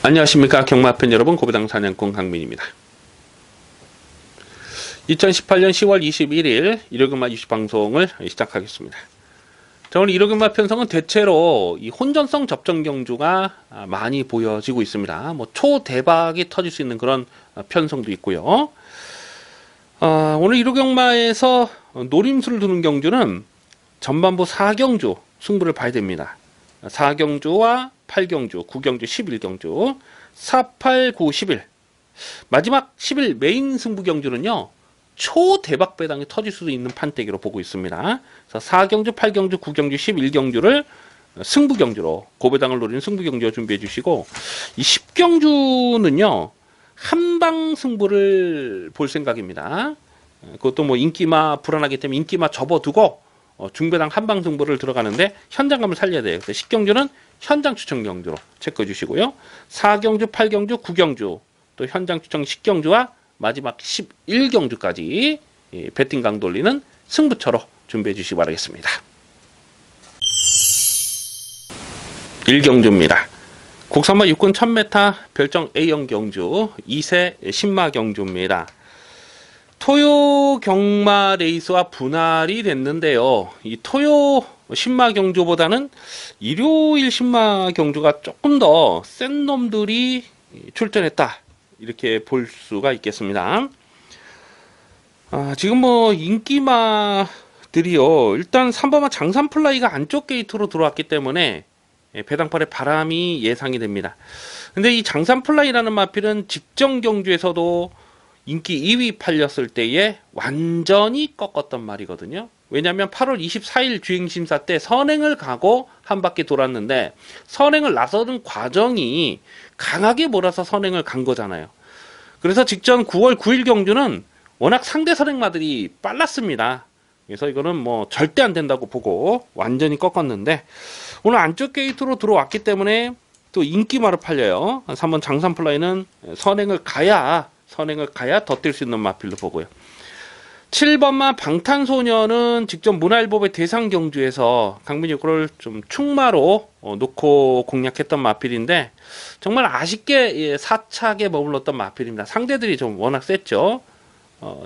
안녕하십니까 경마팬 여러분, 고배당 사냥꾼 강민입니다. 2018년 10월 21일 일요일경마 유시방송을 시작하겠습니다. 자, 오늘 일요일경마 편성은 대체로 이 혼전성 접전 경주가 많이 보여지고 있습니다. 뭐 초대박이 터질 수 있는 그런 편성도 있고요. 오늘 일요일경마에서 노림수를 두는 경주는 전반부 4경주 승부를 봐야 됩니다. 4경주와 8경주, 9경주, 11경주, 4, 8, 9, 11 마지막 11 메인 승부 경주는요 초대박 배당이 터질 수도 있는 판때기로 보고 있습니다. 그래서 4경주, 8경주, 9경주, 11경주를 승부 경주로, 고배당을 노리는 승부 경주로 준비해 주시고, 이 10경주는요 한방 승부를 볼 생각입니다. 그것도 뭐 인기마 불안하기 때문에 인기마 접어두고 중배당 한방 승부를 들어가는데 현장감을 살려야 돼요. 그래서 10경주는 현장 추천 경주로 체크해 주시고요. 4경주, 8경주, 9경주, 또 현장 추천 10경주와 마지막 11경주까지 배팅 강 돌리는 승부처로 준비해 주시기 바라겠습니다. 1경주입니다. 국산마 육군 1000m 별정 A형 경주 2세 신마 경주입니다. 토요 경마 레이스와 분할이 됐는데요. 이 토요 신마 경주보다는 일요일 신마 경주가 조금 더 센 놈들이 출전했다, 이렇게 볼 수가 있겠습니다. 지금 뭐 인기마들이요, 일단 3번마 장산플라이가 안쪽 게이트로 들어왔기 때문에 배당팔에 바람이 예상이 됩니다. 근데 이 장산플라이라는 마필은 직전 경주에서도 인기 2위 팔렸을 때에 완전히 꺾었던 말이거든요. 왜냐하면 8월 24일 주행심사 때 선행을 가고 한 바퀴 돌았는데 선행을 나서는 과정이 강하게 몰아서 선행을 간 거잖아요. 그래서 직전 9월 9일 경주는 워낙 상대 선행마들이 빨랐습니다. 그래서 이거는 뭐 절대 안 된다고 보고 완전히 꺾었는데, 오늘 안쪽 게이트로 들어왔기 때문에 또 인기마로 팔려요. 3번 장산플라이는 선행을 가야 더 뛸 수 있는 마필로 보고요. 7번마 방탄소년은 직전 문화일보의 대상 경주에서 강민이 이걸 좀 충마로 놓고 공략했던 마필인데 정말 아쉽게 4착에 머물렀던 마필입니다. 상대들이 좀 워낙 셌죠.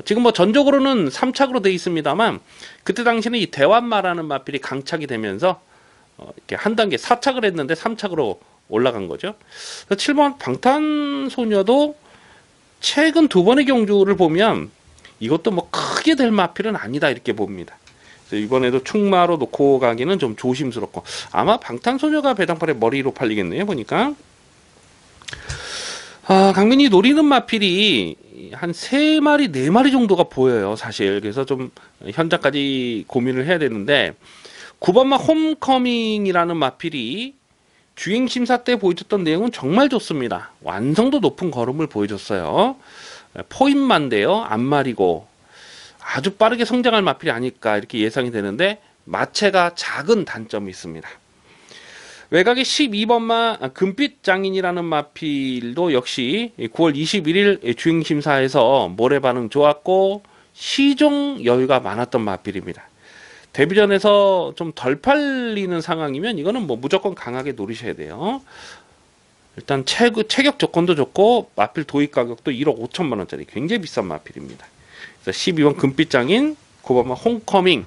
지금 뭐 전적으로는 3착으로 되어 있습니다만 그때 당시는 이 대완마라는 마필이 강착이 되면서 이렇게 한 단계 4착을 했는데 3착으로 올라간 거죠. 7번 방탄소녀도 최근 두 번의 경주를 보면 이것도 뭐 크게 될 마필은 아니다, 이렇게 봅니다. 그래서 이번에도 충마로 놓고 가기는 좀 조심스럽고, 아마 방탄소녀가 배당팔에 머리로 팔리겠네요, 보니까. 강민이 노리는 마필이 한 3마리, 4마리 정도가 보여요, 사실. 그래서 좀 현장까지 고민을 해야 되는데, 9번마 홈커밍이라는 마필이 주행심사 때 보여줬던 내용은 정말 좋습니다. 완성도 높은 걸음을 보여줬어요. 포인만데요, 안말이고 아주 빠르게 성장할 마필이 아닐까, 이렇게 예상이 되는데 마체가 작은 단점이 있습니다. 외곽의 12번마 금빛 장인이라는 마필도 역시 9월 21일 주행심사에서 모래 반응 좋았고 시종 여유가 많았던 마필입니다. 데뷔전에서 좀 덜 팔리는 상황이면 이거는 뭐 무조건 강하게 노리셔야 돼요. 일단 체격 조건도 좋고 마필 도입 가격도 1억 5천만 원짜리 굉장히 비싼 마필입니다. 그래서 12번 금빛장인, 9번마 홈커밍,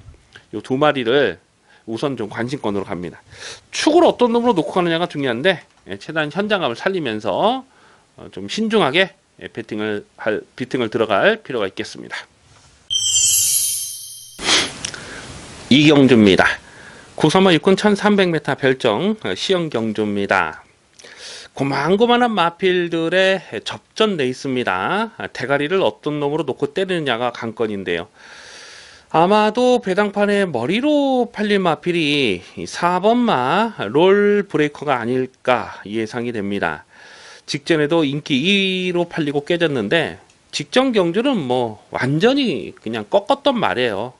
요 두 마리를 우선 좀 관심권으로 갑니다. 축을 어떤 놈으로 놓고 가느냐가 중요한데 최대한 현장감을 살리면서 좀 신중하게 비팅을 들어갈 필요가 있겠습니다. 2경주입니다. 국산마 육군 1300m 별정 시형 경주입니다. 고만고만한 마필들의 접전 레이스입니다. 대가리를 어떤 놈으로 놓고 때리느냐가 관건인데요. 아마도 배당판에 머리로 팔릴 마필이 4번마 롤 브레이커가 아닐까 예상이 됩니다. 직전에도 인기 2위로 팔리고 깨졌는데 직전 경주는 뭐 완전히 그냥 꺾었던 말이에요.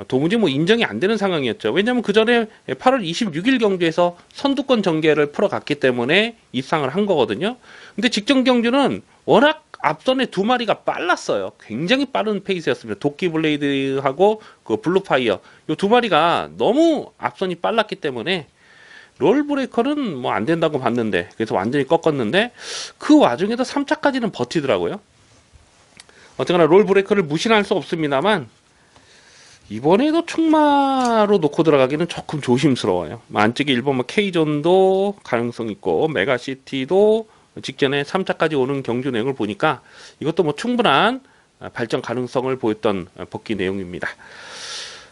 도무지 뭐 인정이 안 되는 상황이었죠. 왜냐하면 그 전에 8월 26일 경주에서 선두권 전개를 풀어갔기 때문에 입상을 한 거거든요. 근데 직전 경주는 워낙 앞선에 두 마리가 빨랐어요. 굉장히 빠른 페이스였습니다. 도끼 블레이드하고 그 블루파이어, 이 두 마리가 너무 앞선이 빨랐기 때문에 롤 브레이커는 뭐 안 된다고 봤는데, 그래서 완전히 꺾었는데 그 와중에도 3차까지는 버티더라고요. 어쨌거나 롤 브레이커를 무시할 수 없습니다만 이번에도 충마로 놓고 들어가기는 조금 조심스러워요. 안쪽에 1번 K존도 가능성 있고 메가시티도 직전에 3차까지 오는 경주 내용을 보니까 이것도 뭐 충분한 발전 가능성을 보였던 복귀 내용입니다.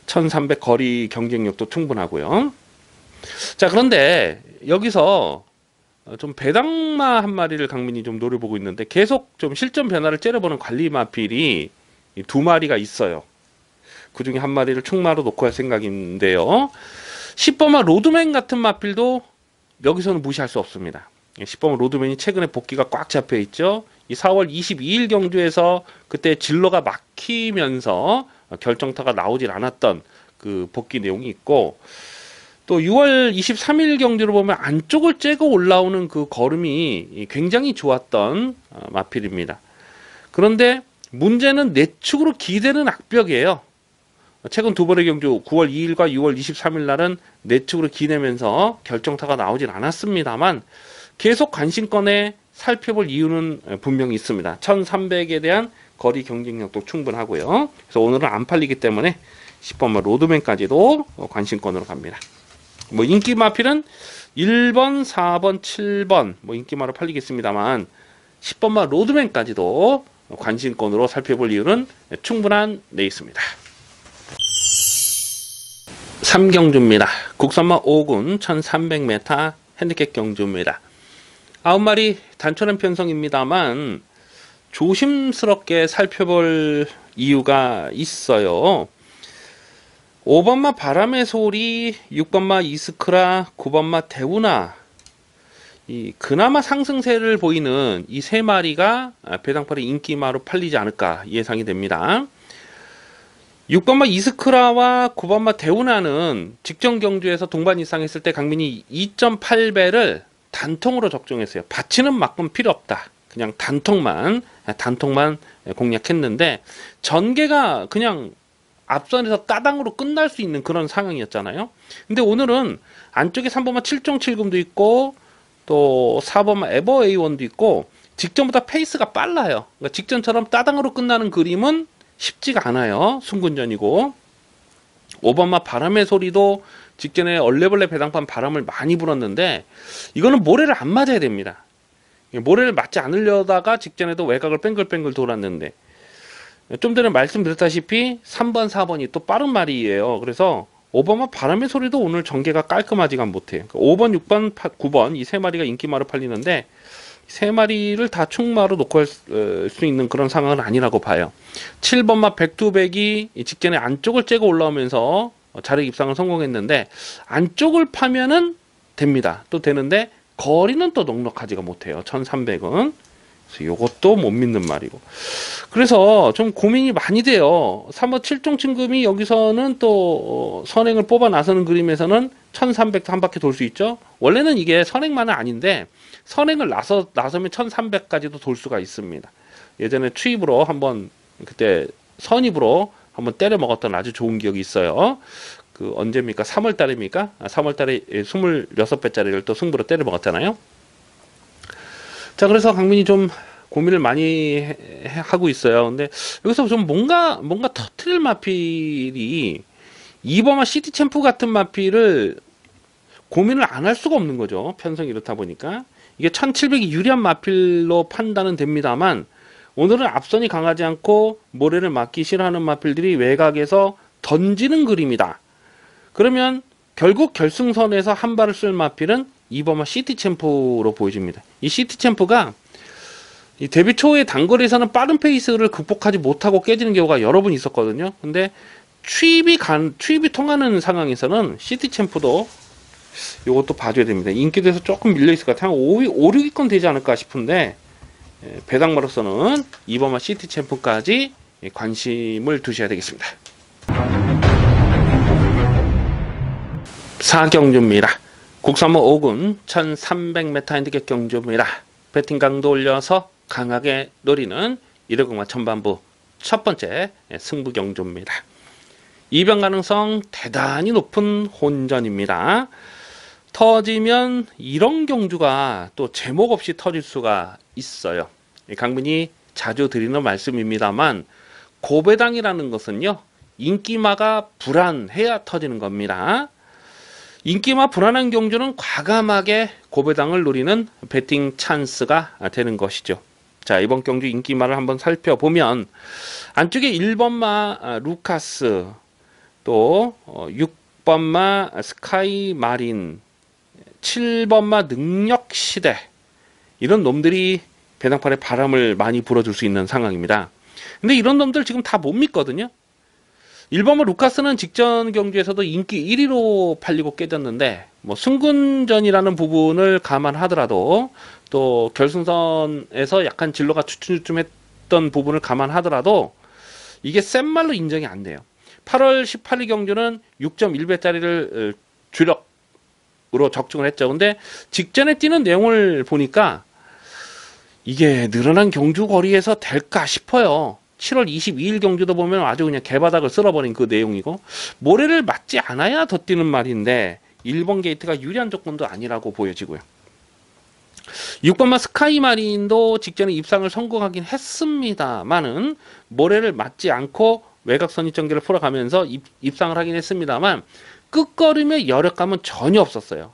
1300 거리 경쟁력도 충분하고요. 자, 그런데 여기서 좀 배당마 한 마리를 강민이 좀 노려보고 있는데 계속 좀 실전 변화를 째려보는 관리 마필이 두 마리가 있어요. 그 중에 한 마리를 충마로 놓고 할 생각인데요. 10번마 로드맨 같은 마필도 여기서는 무시할 수 없습니다. 10번마 로드맨이 최근에 복귀가 꽉 잡혀 있죠. 이 4월 22일 경주에서 그때 진로가 막히면서 결정타가 나오질 않았던 그 복귀 내용이 있고, 또 6월 23일 경주를 보면 안쪽을 째고 올라오는 그 걸음이 굉장히 좋았던 마필입니다. 그런데 문제는 내축으로 기대는 악벽이에요. 최근 두 번의 경주 9월 2일과 6월 23일 날은 내축으로 기대면서 결정타가 나오진 않았습니다만 계속 관심권에 살펴볼 이유는 분명히 있습니다. 1300에 대한 거리 경쟁력도 충분하고요. 그래서 오늘은 안 팔리기 때문에 10번마 로드맨까지도 관심권으로 갑니다. 뭐 인기 마필은 1번, 4번, 7번 뭐 인기마로 팔리겠습니다만 10번마 로드맨까지도 관심권으로 살펴볼 이유는 충분한 레이스입니다. 3경주입니다. 국산마 5군 1300m 핸디캡 경주입니다. 9마리 단촐한 편성입니다만 조심스럽게 살펴볼 이유가 있어요. 5번마 바람의 소리, 6번마 이스크라, 9번마 대우나, 이 그나마 상승세를 보이는 이 세 마리가 배당팔의 인기마로 팔리지 않을까 예상이 됩니다. 6번마 이스크라와 9번마 대우나는 직전 경주에서 동반 이상 했을 때 강민이 2.8배를 단통으로 적정했어요. 받치는 막금 필요 없다. 그냥 단통만 공략했는데 전개가 그냥 앞선에서 따당으로 끝날 수 있는 그런 상황이었잖아요. 근데 오늘은 안쪽에 3번마 7.7금도 있고 또 4번마 에버 A1도 있고 직전보다 페이스가 빨라요. 그러니까 직전처럼 따당으로 끝나는 그림은 쉽지가 않아요. 순군전이고 5번마 바람의 소리도 직전에 얼레벌레 배당판 바람을 많이 불었는데 이거는 모래를 안 맞아야 됩니다. 모래를 맞지 않으려다가 직전에도 외곽을 뺑글뺑글 돌았는데 좀 전에 말씀드렸다시피 3번, 4번이 또 빠른 말이에요. 그래서 5번마 바람의 소리도 오늘 전개가 깔끔하지가 못해요. 5번, 6번, 9번 이 세 마리가 인기마로 팔리는데 세 마리를 다 충마로 놓고 할 수 있는 그런 상황은 아니라고 봐요. 7번마 백투백이 직전에 안쪽을 째고 올라오면서 자력 입상을 성공했는데 안쪽을 파면은 됩니다. 또 되는데 거리는 또 넉넉하지가 못해요. 1300은. 그래서 이것도 못 믿는 말이고. 그래서 좀 고민이 많이 돼요. 3번 7종친금이 여기서는 또 선행을 뽑아 나서는 그림에서는 1300도 한 바퀴 돌 수 있죠. 원래는 이게 선행만은 아닌데 선행을 나서면 1300까지도 돌 수가 있습니다. 예전에 추입으로 한번 그때 선입으로 한번 때려 먹었던 아주 좋은 기억이 있어요. 그 언제입니까? 3월 달입니까? 3월 달에 26배짜리를 또 승부로 때려 먹었잖아요. 자, 그래서 강민이 좀 고민을 많이 하고 있어요. 근데 여기서 좀 뭔가 터트릴 마필이 2번마 시티 챔프 같은 마필을 고민을 안 할 수가 없는 거죠. 편성이 이렇다 보니까. 이게 1700이 유리한 마필로 판단은 됩니다만 오늘은 앞선이 강하지 않고 모래를 맞기 싫어하는 마필들이 외곽에서 던지는 그림이다. 그러면 결국 결승선에서 한 발을 쓸 마필은 2번마 시티 챔프로 보여집니다. 이 시티 챔프가 이 데뷔 초의 단거리에서는 빠른 페이스를 극복하지 못하고 깨지는 경우가 여러 번 있었거든요. 근데 추입이 통하는 상황에서는 시티 챔프도 이것도 봐줘야 됩니다. 인기도에서 조금 밀려있을 것 같아요. 한 5, 6위권 되지 않을까 싶은데 배당마로서는 2번마 시티 챔프까지 관심을 두셔야 되겠습니다. 4경주입니다. 국산마 5군 1300m 핸디캡 경주입니다. 배팅 강도 올려서 강하게 노리는 1회공마 천반부 첫 번째 승부 경주입니다. 이변 가능성 대단히 높은 혼전입니다. 터지면 이런 경주가 또 제목 없이 터질 수가 있어요. 강민이 자주 드리는 말씀입니다만, 고배당이라는 것은요, 인기마가 불안해야 터지는 겁니다. 인기마 불안한 경주는 과감하게 고배당을 노리는 배팅 찬스가 되는 것이죠. 자, 이번 경주 인기마를 한번 살펴보면, 안쪽에 1번마 루카스, 또 6번마 스카이 마린, 7번마 능력시대, 이런 놈들이 배당판에 바람을 많이 불어줄 수 있는 상황입니다. 근데 이런 놈들 지금 다 못 믿거든요. 1번마 루카스는 직전 경주에서도 인기 1위로 팔리고 깨졌는데, 뭐 승군전이라는 부분을 감안하더라도, 또 결승선에서 약간 진로가 주춤주춤했던 부분을 감안하더라도 이게 센 말로 인정이 안 돼요. 8월 18일 경주는 6.1배짜리를 주력으로 적중을 했죠. 근데 직전에 뛰는 내용을 보니까 이게 늘어난 경주 거리에서 될까 싶어요. 7월 22일 경주도 보면 아주 그냥 개바닥을 쓸어버린 그 내용이고, 모래를 맞지 않아야 더 뛰는 말인데 1번 게이트가 유리한 조건도 아니라고 보여지고요. 6번마 스카이 마린도 직전에 입상을 성공하긴 했습니다만은, 모래를 맞지 않고 외곽 선입 전개를 풀어가면서 입상을 하긴 했습니다만, 끝걸음의 여력감은 전혀 없었어요.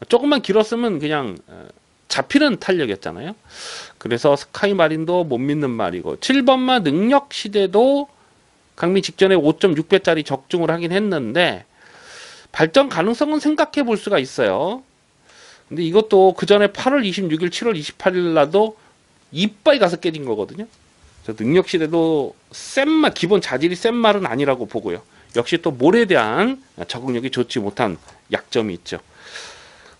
조금만 길었으면 그냥 잡히는 탄력이었잖아요. 그래서 스카이 마린도 못 믿는 말이고, 7번마 능력 시대도 강민 직전에 5.6배짜리 적중을 하긴 했는데 발전 가능성은 생각해 볼 수가 있어요. 근데 이것도 그 전에 8월 26일, 7월 28일 날도 이빠이 가서 깨진 거거든요. 능력 시대도 센 말, 기본 자질이 센 말은 아니라고 보고요. 역시 또 몰에 대한 적응력이 좋지 못한 약점이 있죠.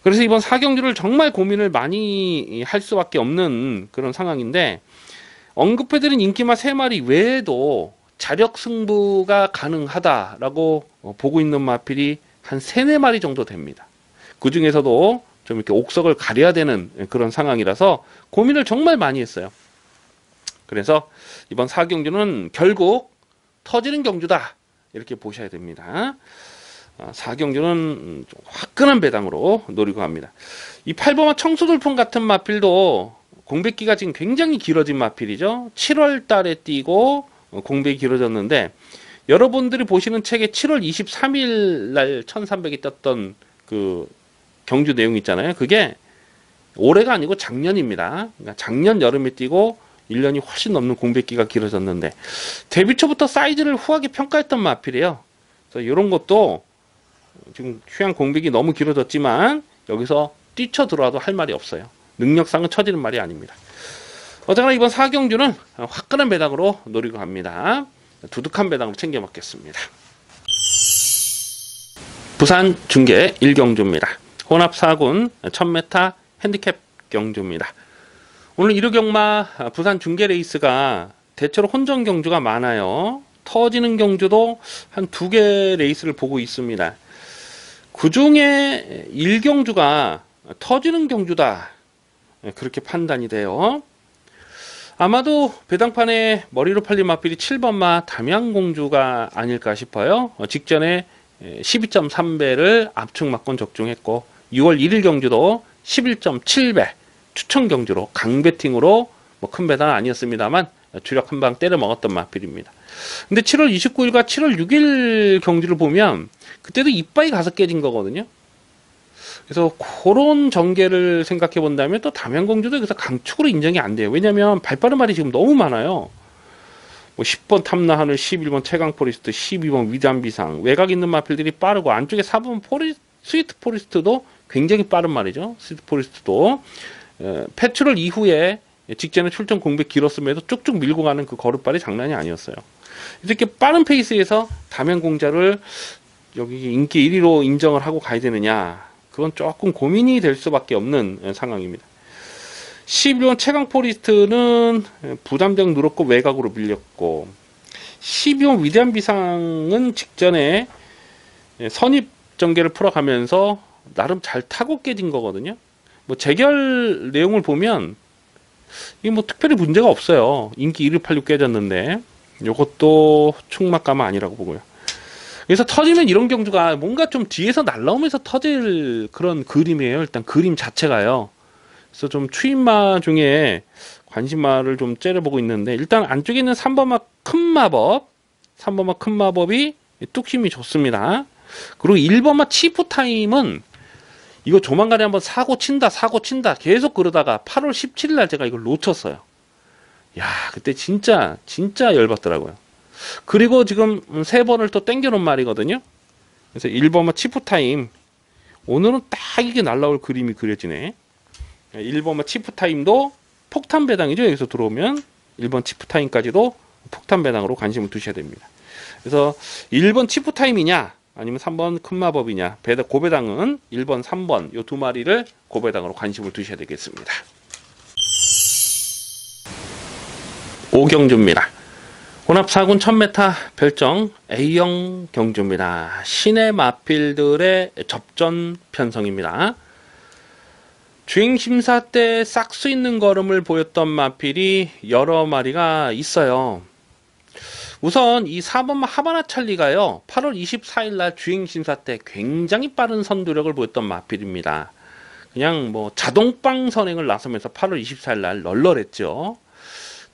그래서 이번 4경주를 정말 고민을 많이 할 수밖에 없는 그런 상황인데, 언급해드린 인기마 3마리 외에도 자력 승부가 가능하다라고 보고 있는 마필이 한 3, 4마리 정도 됩니다. 그 중에서도 좀 이렇게 옥석을 가려야 되는 그런 상황이라서 고민을 정말 많이 했어요. 그래서 이번 4경주는 결국 터지는 경주다, 이렇게 보셔야 됩니다. 4경주는 화끈한 배당으로 노리고 갑니다. 이 8번마 청수돌풍 같은 마필도 공백기가 지금 굉장히 길어진 마필이죠. 7월 달에 뛰고 공백이 길어졌는데, 여러분들이 보시는 책에 7월 23일 날 1300이 떴던 그 경주 내용 있잖아요. 그게 올해가 아니고 작년입니다. 그러니까 작년 여름에 뛰고 1년이 훨씬 넘는 공백기가 길어졌는데, 데뷔 초부터 사이즈를 후하게 평가했던 마필이에요. 그래서 이런 것도 지금 휴양 공백이 너무 길어졌지만 여기서 뛰쳐 들어와도 할 말이 없어요. 능력상은 처지는 말이 아닙니다. 어쨌거나 이번 4경주는 화끈한 배당으로 노리고 갑니다. 두둑한 배당으로 챙겨 먹겠습니다. 부산 중계 1경주입니다. 혼합 4군 1000m 핸디캡 경주입니다. 오늘 1호 경마 부산 중계 레이스가 대체로 혼전 경주가 많아요. 터지는 경주도 한 2개 레이스를 보고 있습니다. 그 중에 1경주가 터지는 경주다, 그렇게 판단이 돼요. 아마도 배당판에 머리로 팔린 마필이 7번마 담양공주가 아닐까 싶어요. 직전에 12.3배를 압축 막권 적중했고, 6월 1일 경주도 11.7배 추천 경주로 강배팅으로 뭐 큰 배당은 아니었습니다만 주력 한 방 때려 먹었던 마필입니다. 근데 7월 29일과 7월 6일 경주를 보면 그때도 이빠이 가서 깨진 거거든요. 그래서 그런 전개를 생각해 본다면 또 담양공주도 여기서 강축으로 인정이 안 돼요. 왜냐면 발빠른 말이 지금 너무 많아요. 뭐 10번 탐나하늘, 11번 최강포리스트, 12번 위단비상, 외곽 있는 마필들이 빠르고, 안쪽에 4번 스위트 포리스트도 굉장히 빠른 말이죠. 스위트 포리스트도 패출을 이후에 직전에 출전 공백 길었음에도 쭉쭉 밀고 가는 그 걸음발이 장난이 아니었어요. 이렇게 빠른 페이스에서 담양공자를 여기 인기 1위로 인정을 하고 가야 되느냐, 그건 조금 고민이 될 수밖에 없는 상황입니다. 11번 최강 포리스트는 부담장 누렀고 외곽으로 밀렸고, 12번 위대한 비상은 직전에 선입 전개를 풀어가면서 나름 잘 타고 깨진 거거든요. 뭐 재결 내용을 보면 이게 뭐 특별히 문제가 없어요. 인기 1위 86 깨졌는데 요것도 충막감은 아니라고 보고요. 그래서 터지면 이런 경주가 뭔가 좀 뒤에서 날라오면서 터질 그런 그림이에요. 일단 그림 자체가요. 그래서 좀 추임마 중에 관심마를 좀 째려보고 있는데, 일단 안쪽에 있는 3번마 큰 마법, 3번마 큰 마법이 뚝심이 좋습니다. 그리고 1번마 치프 타임은 이거 조만간에 한번 사고 친다 계속 그러다가 8월 17일 날 제가 이걸 놓쳤어요. 야, 그때 진짜 열받더라고요. 그리고 지금 3번을 또 땡겨 놓은 말이거든요. 그래서 1번마 치프 타임, 오늘은 딱 이게 날라올 그림이 그려지네. 1번마 치프 타임도 폭탄 배당이죠. 여기서 들어오면 1번 치프 타임까지도 폭탄 배당으로 관심을 두셔야 됩니다. 그래서 1번 치프 타임이냐 아니면 3번 큰 마법이냐, 고배당은 1번 3번 요 두 마리를 고배당으로 관심을 두셔야 되겠습니다. 5경주입니다. 혼합 4군 1000m 별정 A형 경주입니다. 시내 마필들의 접전 편성입니다. 주행 심사 때 싹수 있는 걸음을 보였던 마필이 여러 마리가 있어요. 우선 이 4번마 하바나 찰리가요, 8월 24일 날 주행 심사 때 굉장히 빠른 선두력을 보였던 마필입니다. 그냥 뭐 자동빵 선행을 나서면서 8월 24일 날 널널했죠.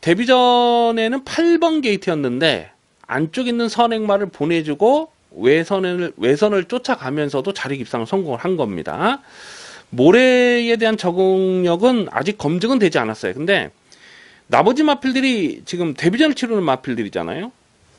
데뷔 전에는 8번 게이트였는데 안쪽에 있는 선행마를 보내주고 외선을 쫓아가면서도 자력 입상을 성공을 한 겁니다. 모래에 대한 적응력은 아직 검증은 되지 않았어요. 근데 나머지 마필들이 지금 데뷔전을 치르는 마필들이잖아요.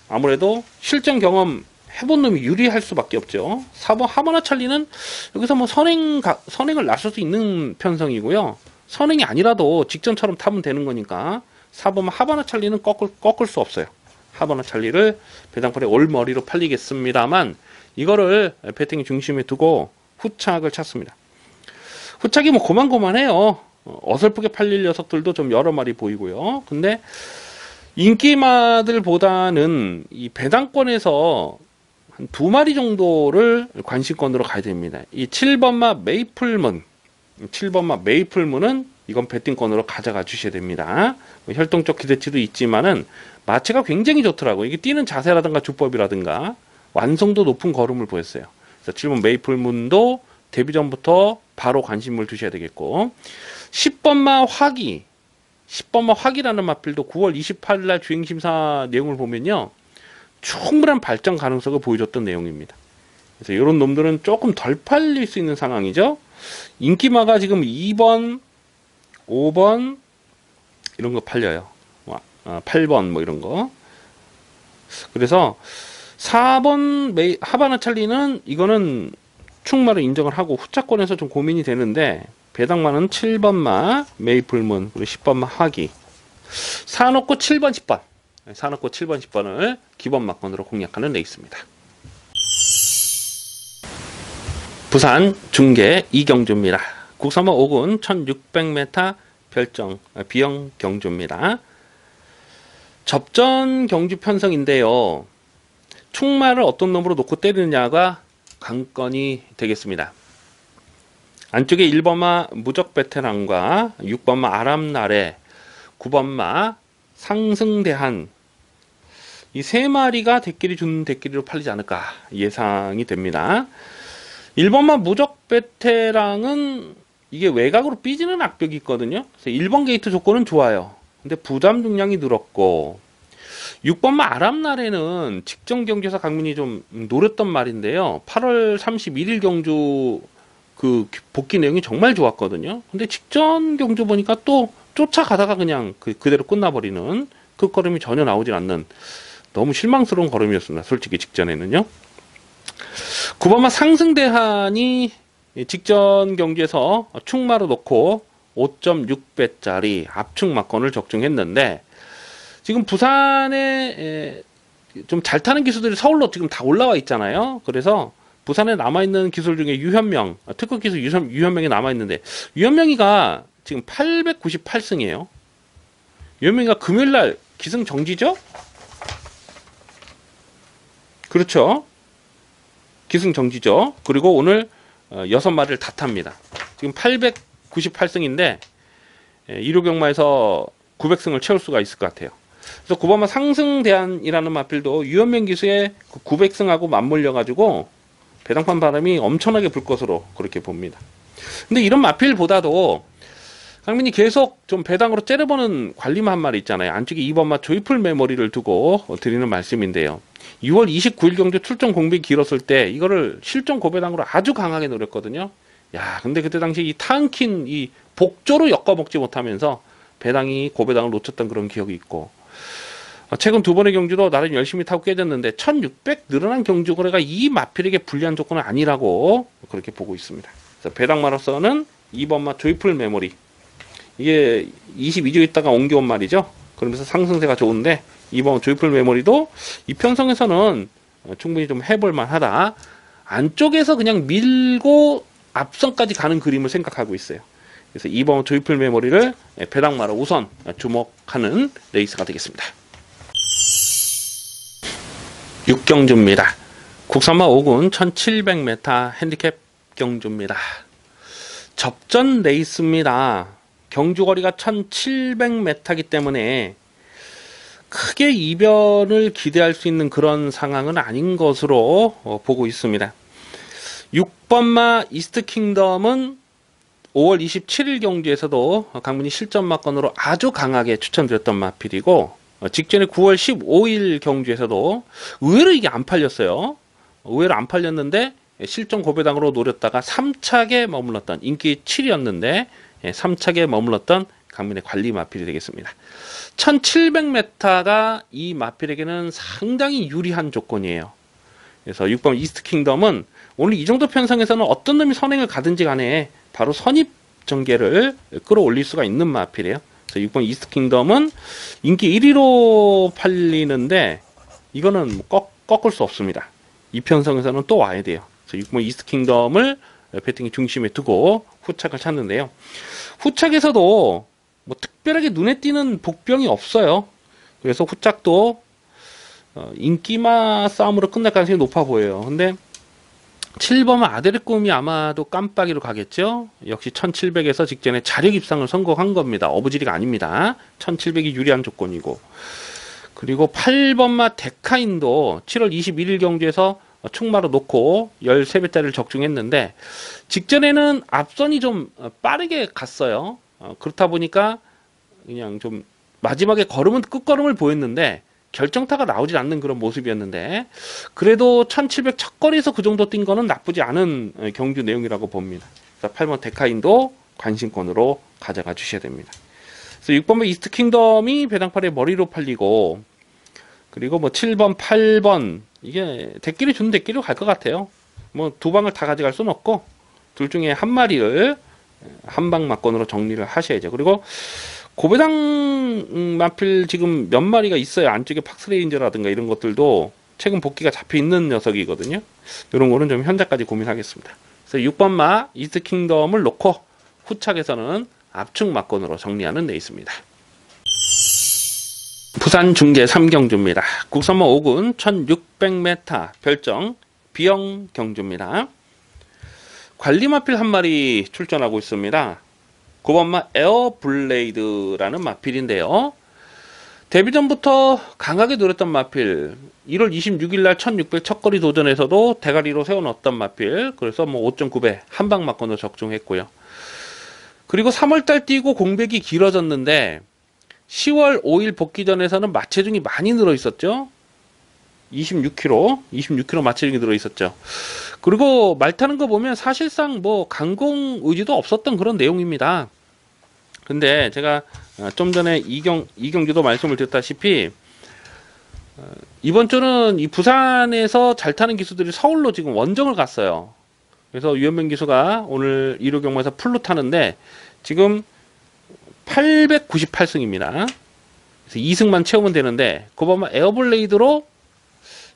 아무래도 실전 경험 해본 놈이 유리할 수밖에 없죠. 4번 하바나 찰리는 여기서 뭐 선행을 나설 수 있는 편성이고요. 선행이 아니라도 직전처럼 타면 되는 거니까 4번 하바나 찰리는 꺾을 수 없어요. 하바나 찰리를 배당팔에 올머리로 팔리겠습니다만, 이거를 배팅의 중심에 두고 후착을 찾습니다. 후착이 뭐 고만고만해요. 어설프게 팔릴 녀석들도 좀 여러 마리 보이고요. 근데 인기마들보다는 이 배당권에서 한 2마리 정도를 관심권으로 가야 됩니다. 이 7번마 메이플문은 이건 배팅권으로 가져가 주셔야 됩니다. 혈통적 기대치도 있지만은 마체가 굉장히 좋더라고요. 이게 뛰는 자세라든가 주법이라든가 완성도 높은 걸음을 보였어요. 그래서 7번 메이플문도 데뷔 전부터 바로 관심을 두셔야 되겠고, 10번마 화기라는 마필도 9월 28일 날 주행심사 내용을 보면요, 충분한 발전 가능성을 보여줬던 내용입니다. 그래서 이런 놈들은 조금 덜 팔릴 수 있는 상황이죠. 인기마가 지금 2번, 5번 이런 거 팔려요. 8번 뭐 이런 거. 그래서 4번 하바나 찰리는 이거는 충마를 인정을 하고 후차권에서 좀 고민이 되는데, 배당마는 7번마 메이플문, 그리고 10번마 화기, 사놓고 7번 10번 사놓고 7번 10번을 기본 막건으로 공략하는 레이스입니다. 부산 중계 이경주입니다. 국산마 5군 1600m 별정 B형 경주입니다. 접전 경주 편성인데요, 충마를 어떤 놈으로 놓고 때리느냐가 관건이 되겠습니다. 안쪽에 1번마 무적 베테랑과 6번마 아람나래, 9번마 상승대한, 이 3마리가 대끼리 준 대끼리로 팔리지 않을까 예상이 됩니다. 1번마 무적 베테랑은 이게 외곽으로 삐지는 악벽이 있거든요. 그래서 1번 게이트 조건은 좋아요. 근데 부담 중량이 늘었고, 6번마 아람나래는 직전 경주에서 강민이 좀 노렸던 말인데요, 8월 31일 경주 그 복귀 내용이 정말 좋았거든요. 근데 직전 경주 보니까 또 쫓아가다가 그냥 그대로 끝나버리는, 그 걸음이 전혀 나오질 않는 너무 실망스러운 걸음이었습니다. 솔직히 직전에는요. 9번마 상승대한이 직전 경기에서 충마로 놓고 5.6배짜리 압축 막건을 적중했는데, 지금 부산에 좀 잘 타는 기수들이 서울로 지금 다 올라와 있잖아요. 그래서 부산에 남아있는 기술 중에 유현명, 특급 기술 유현명이 남아있는데, 유현명이가 지금 898승이에요. 유현명이가 금요일날 기승 정지죠? 그렇죠. 기승 정지죠. 그리고 오늘 6마리를 다 탑니다. 지금 898승인데 1호 경마에서 900승을 채울 수가 있을 것 같아요. 그래서 9번마 상승대안이라는 마필도 유현명 기수의 900승하고 맞물려가지고 배당판 바람이 엄청나게 불 것으로 그렇게 봅니다. 근데 이런 마필보다도 강민이 계속 좀 배당으로 째려보는 관리마 한 마리 있잖아요. 안쪽에 2번마 조이풀 메모리를 두고 드리는 말씀인데요. 6월 29일 경주 출전 공백이 길었을 때 이거를 실전 고배당으로 아주 강하게 노렸거든요. 야, 근데 그때 당시 이 타은킨 이 복조로 엮어먹지 못하면서 배당이 고배당을 놓쳤던 그런 기억이 있고, 최근 두 번의 경주도 나름 열심히 타고 깨졌는데 1600 늘어난 경주 거래가 이 마필에게 불리한 조건은 아니라고 그렇게 보고 있습니다. 그래서 배당마로서는 2번마 조이풀 메모리, 이게 22주 있다가 옮겨온 말이죠. 그러면서 상승세가 좋은데 2번 조이풀 메모리도 이 편성에서는 충분히 좀 해볼 만하다. 안쪽에서 그냥 밀고 앞선까지 가는 그림을 생각하고 있어요. 그래서 2번 조이풀 메모리를 배당마로 우선 주목하는 레이스가 되겠습니다. 6경주입니다. 국산마 5군 1700m 핸디캡 경주입니다. 접전 레이스입니다. 경주거리가 1700m이기 때문에 크게 이변을 기대할 수 있는 그런 상황은 아닌 것으로 보고 있습니다. 6번마 이스트 킹덤은 5월 27일 경주에서도 강민이 실전마건으로 아주 강하게 추천드렸던 마필이고, 직전에 9월 15일 경주에서도 의외로 이게 안 팔렸어요. 의외로 안 팔렸는데 실전 고배당으로 노렸다가 3착에 머물렀던, 인기 7위였는데 3착에 머물렀던 강민의 관리 마필이 되겠습니다. 1700m가 이 마필에게는 상당히 유리한 조건이에요. 그래서 6번 이스트 킹덤은 오늘 이 정도 편성에서는 어떤 놈이 선행을 가든지 간에 바로 선입 전개를 끌어올릴 수가 있는 마필이에요. 그래서 6번 이스트 킹덤은 인기 1위로 팔리는데 이거는 꺾을 수 없습니다. 이 편성에서는 또 와야 돼요. 그래서 6번 이스트 킹덤을 배팅의 중심에 두고 후착을 찾는데요. 후착에서도 뭐 특별하게 눈에 띄는 복병이 없어요. 그래서 후착도 인기마 싸움으로 끝날 가능성이 높아 보여요. 근데 7번은 아델의 꿈이 아마도 깜빡이로 가겠죠. 역시 1700에서 직전에 자력 입상을 성공한 겁니다. 어부지리가 아닙니다. 1700이 유리한 조건이고, 그리고 8번마 데카인도 7월 21일 경주에서 충마로 놓고 13배짜리를 적중했는데 직전에는 앞선이 좀 빠르게 갔어요. 그렇다 보니까 그냥 좀 마지막에 걸음은 끝걸음을 보였는데 결정타가 나오질 않는 그런 모습이었는데, 그래도 1700 첫거리에서 그 정도 뛴 거는 나쁘지 않은 경주 내용이라고 봅니다. 그래서 8번 데카인도 관심권으로 가져가 주셔야 됩니다. 그래서 6번 이스트 킹덤이 배당팔의 머리로 팔리고, 그리고 뭐 7번 8번 이게 대끼리 주는 대끼리로 갈 것 같아요. 뭐 두 방을 다 가져갈 수는 없고 둘 중에 한 마리를 한방 막건으로 정리를 하셔야죠. 그리고 고배당 마필 지금 몇 마리가 있어요. 안쪽에 팍스레인저라든가 이런 것들도 최근 복귀가 잡혀 있는 녀석이거든요. 이런 거는 좀 현재까지 고민하겠습니다. 그래서 6번마 이스트 킹덤을 놓고 후착에서는 압축 막건으로 정리하는 레이스입니다. 부산 중계 3경주입니다. 국산마 5군 1600m 별정 비영 경주입니다. 관리마필 한 마리 출전하고 있습니다. 9번마 에어블레이드라는 마필인데요. 데뷔 전부터 강하게 노렸던 마필, 1월 26일날 1600 첫거리 도전에서도 대가리로 세워놓았던 마필, 그래서 뭐 5.9배 한방 막건으로 적중했고요. 그리고 3월달 뛰고 공백이 길어졌는데 10월 5일 복귀전에서는 마체중이 많이 늘어 있었죠. 26kg 마체중이 늘어 있었죠. 그리고 말 타는 거 보면 사실상 뭐 강공 의지도 없었던 그런 내용입니다. 근데 제가 좀 전에 이경주도 말씀을 드렸다시피 이번 주는 이 부산에서 잘 타는 기수들이 서울로 지금 원정을 갔어요. 그래서 유현명 기수가 오늘 1호 경마에서 풀로 타는데 지금 898승입니다. 그래서 2승만 채우면 되는데 그거만 에어블레이드로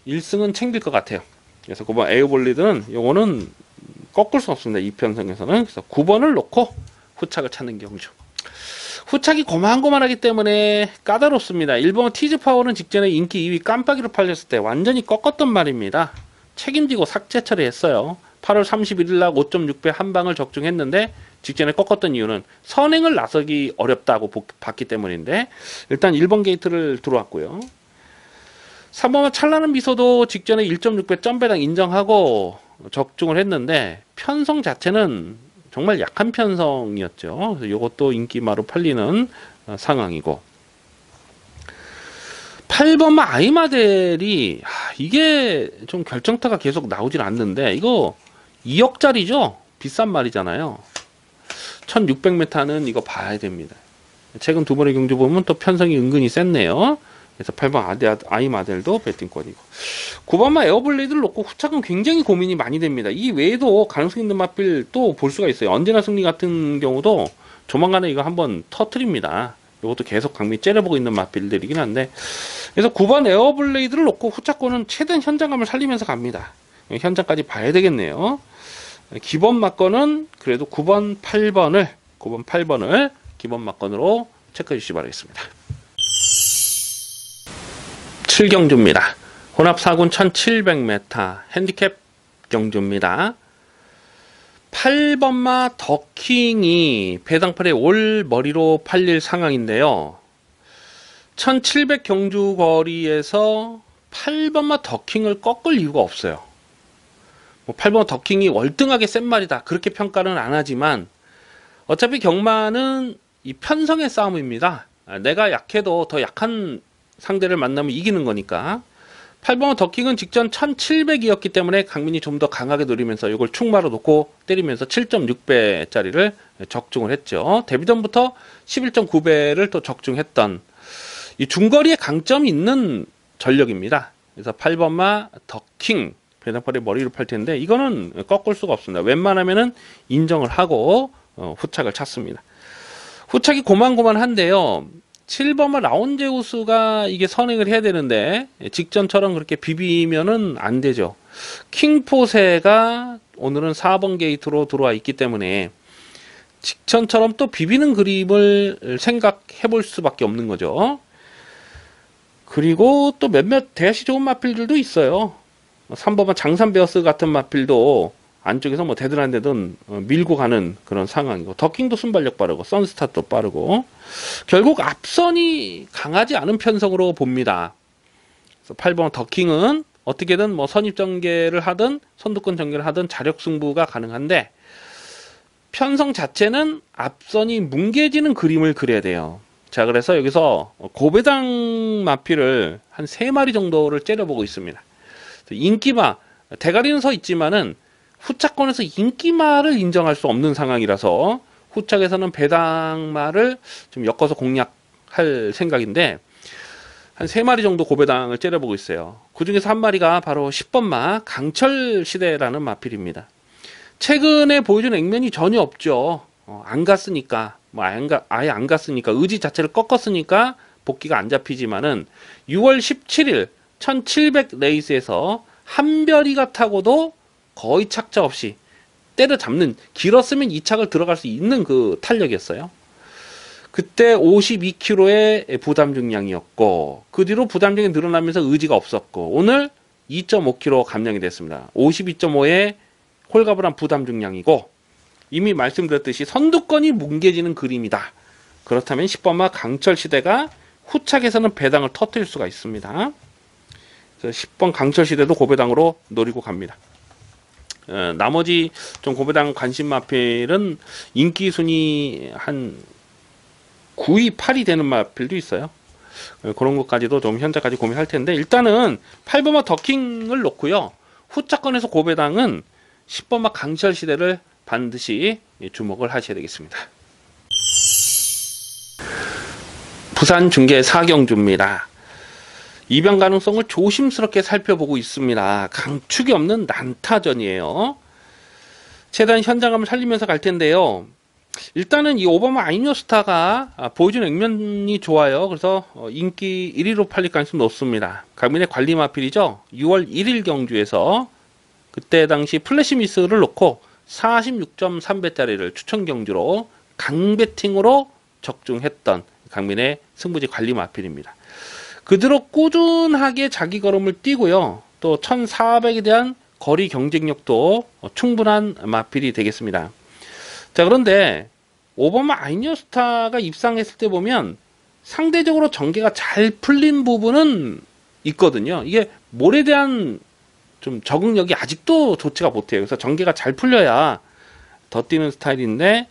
1승은 챙길 것 같아요. 그래서 9번 에어블레이드는 요거는 꺾을 수 없습니다. 이 편성에서는. 그래서 9번을 놓고 후착을 찾는 경주. 후착이 고만고만하기 때문에 까다롭습니다. 1번 티즈파워는 직전에 인기 2위 깜빡이로 팔렸을 때 완전히 꺾었던 말입니다. 책임지고 삭제 처리했어요. 8월 31일 날 5.6배 한 방을 적중했는데 직전에 꺾었던 이유는 선행을 나서기 어렵다고 봤기 때문인데 일단 1번 게이트를 들어왔고요. 3번은 찬란한 미소도 직전에 1.6배 점배당 인정하고 적중을 했는데 편성 자체는 정말 약한 편성이었죠. 그래서 이것도 인기마로 팔리는 상황이고 8번 아이마델이 이게 좀 결정타가 계속 나오질 않는데 이거 2억짜리죠? 비싼 말이잖아요. 1600m는 이거 봐야 됩니다. 최근 두 번의 경주 보면 또 편성이 은근히 셌네요. 그래서 8번 아이마델도 배팅권이고 9번마 에어블레이드를 놓고 후착은 굉장히 고민이 많이 됩니다. 이 외에도 가능성 있는 마필 또 볼 수가 있어요. 언제나 승리 같은 경우도 조만간에 이거 한번 터트립니다. 이것도 계속 강미 째려보고 있는 마필들이긴 한데 그래서 9번 에어블레이드를 놓고 후착권은 최대한 현장감을 살리면서 갑니다. 현장까지 봐야 되겠네요. 기본 막건은 그래도 9번 8번을 기본 막건으로 체크해 주시기 바라겠습니다. 7경주입니다. 혼합 4군 1700m 핸디캡 경주입니다. 8번마 더킹이 배당팔에 올 머리로 팔릴 상황인데요. 1700 경주 거리에서 8번마 더킹을 꺾을 이유가 없어요. 8번 더킹이 월등하게 센 말이다 그렇게 평가는 안 하지만 어차피 경마는 이 편성의 싸움입니다. 내가 약해도 더 약한 상대를 만나면 이기는 거니까 8번 더킹은 직전 1700이었기 때문에 강민이 좀 더 강하게 노리면서 이걸 축마로 놓고 때리면서 7.6배짜리를 적중을 했죠. 데뷔 전부터 11.9배를 또 적중했던 이 중거리에 강점이 있는 전력입니다. 그래서 8번마 더킹 배당팔에 머리를 팔 텐데 이거는 꺾을 수가 없습니다. 웬만하면은 인정을 하고 후착을 찾습니다. 후착이 고만고만한데요. 7번마 라운제우스가 이게 선행을 해야 되는데 직전처럼 그렇게 비비면은 안 되죠. 킹포세가 오늘은 4번 게이트로 들어와 있기 때문에 직전처럼 또 비비는 그림을 생각해 볼 수밖에 없는 거죠. 그리고 또 몇몇 대시 좋은 마필들도 있어요. 3번마 장산베어스 같은 마필도 안쪽에서 뭐 되든 안 되든 밀고 가는 그런 상황이고 더킹도 순발력 빠르고 선스타도 빠르고 결국 앞선이 강하지 않은 편성으로 봅니다. 그래서 8번 더킹은 어떻게든 뭐 선입전개를 하든 선두권 전개를 하든 자력 승부가 가능한데 편성 자체는 앞선이 뭉개지는 그림을 그려야 돼요. 자, 그래서 여기서 고배당 마필을 한 3마리 정도를 째려보고 있습니다. 인기마 대가리는 서 있지만은 후착권에서 인기마를 인정할 수 없는 상황이라서 후착에서는 배당마를 좀 엮어서 공략할 생각인데 한 3마리 정도 고배당을 째려보고 있어요. 그 중에서 한 마리가 바로 10번마 강철시대라는 마필입니다. 최근에 보여준 액면이 전혀 없죠. 안 갔으니까 아예 안 갔으니까 의지 자체를 꺾었으니까 복귀가 안 잡히지만은 6월 17일 1700 레이스에서 한별이가 타고도 거의 착자 없이 때려잡는 길었으면 2착을 들어갈 수 있는 그 탄력이었어요. 그때 52kg의 부담 중량이었고 그 뒤로 부담 중량이 늘어나면서 의지가 없었고 오늘 2.5kg 감량이 됐습니다. 52.5의 홀가분한 부담 중량이고 이미 말씀드렸듯이 선두권이 뭉개지는 그림이다. 그렇다면 10번마 강철시대가 후착에서는 배당을 터뜨릴 수가 있습니다. 그래서 10번 강철시대도 고배당으로 노리고 갑니다. 나머지 좀 고배당 관심 마필은 인기 순위 한 9위, 8위 되는 마필도 있어요. 그런 것까지도 좀 현재까지 고민할 텐데 일단은 8번마 더킹을 놓고요. 후차권에서 고배당은 10번마 강철시대를 반드시 주목을 하셔야 되겠습니다. 부산 중계 4경주입니다. 이변 가능성을 조심스럽게 살펴보고 있습니다. 강축이 없는 난타전이에요. 최대한 현장감을 살리면서 갈 텐데요. 일단은 이 오바마 아이뉴스타가 보여준 액면이 좋아요. 그래서 인기 1위로 팔릴 가능성이 높습니다. 강민의 관리 마필이죠. 6월 1일 경주에서 그때 당시 플래시 미스를 놓고 46.3배짜리를 추천 경주로 강배팅으로 적중했던 강민의 승부지 관리 마필입니다. 그대로 꾸준하게 자기 걸음을 뛰고요. 또 1400에 대한 거리 경쟁력도 충분한 마필이 되겠습니다. 자, 그런데 오버마 아이니어스타가 입상했을 때 보면 상대적으로 전개가 잘 풀린 부분은 있거든요. 이게 몰에 대한 좀 적응력이 아직도 좋지가 못해요. 그래서 전개가 잘 풀려야 더 뛰는 스타일인데,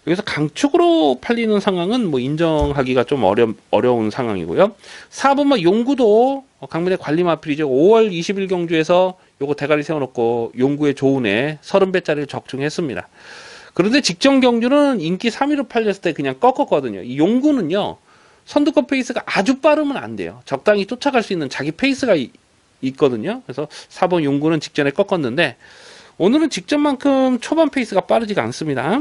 여기서 강축으로 팔리는 상황은 뭐 인정하기가 좀 어려운 상황이고요. 4번마 용구도 강민의 관리 마필이죠. 5월 20일 경주에서 요거 대가리 세워놓고 용구에 좋은 애 30배짜리를 적중했습니다. 그런데 직전 경주는 인기 3위로 팔렸을 때 그냥 꺾었거든요. 이 용구는요, 선두권 페이스가 아주 빠르면 안 돼요. 적당히 쫓아갈 수 있는 자기 페이스가 있거든요. 그래서 4번 용구는 직전에 꺾었는데, 오늘은 직전만큼 초반 페이스가 빠르지가 않습니다.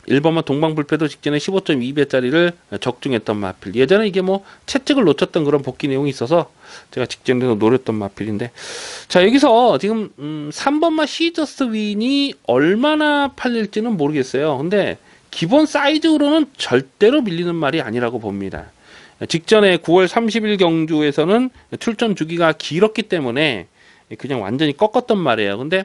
1번만 동방불패도 직전에 15.2배짜리를 적중했던 마필. 예전에 이게 뭐 채찍을 놓쳤던 그런 복귀 내용이 있어서 제가 직전에도 노렸던 마필인데, 자, 여기서 지금 3번만 시저스 윈이 얼마나 팔릴지는 모르겠어요. 근데 기본 사이즈로는 절대로 밀리는 말이 아니라고 봅니다. 직전에 9월 30일 경주에서는 출전 주기가 길었기 때문에 그냥 완전히 꺾었던 말이에요. 근데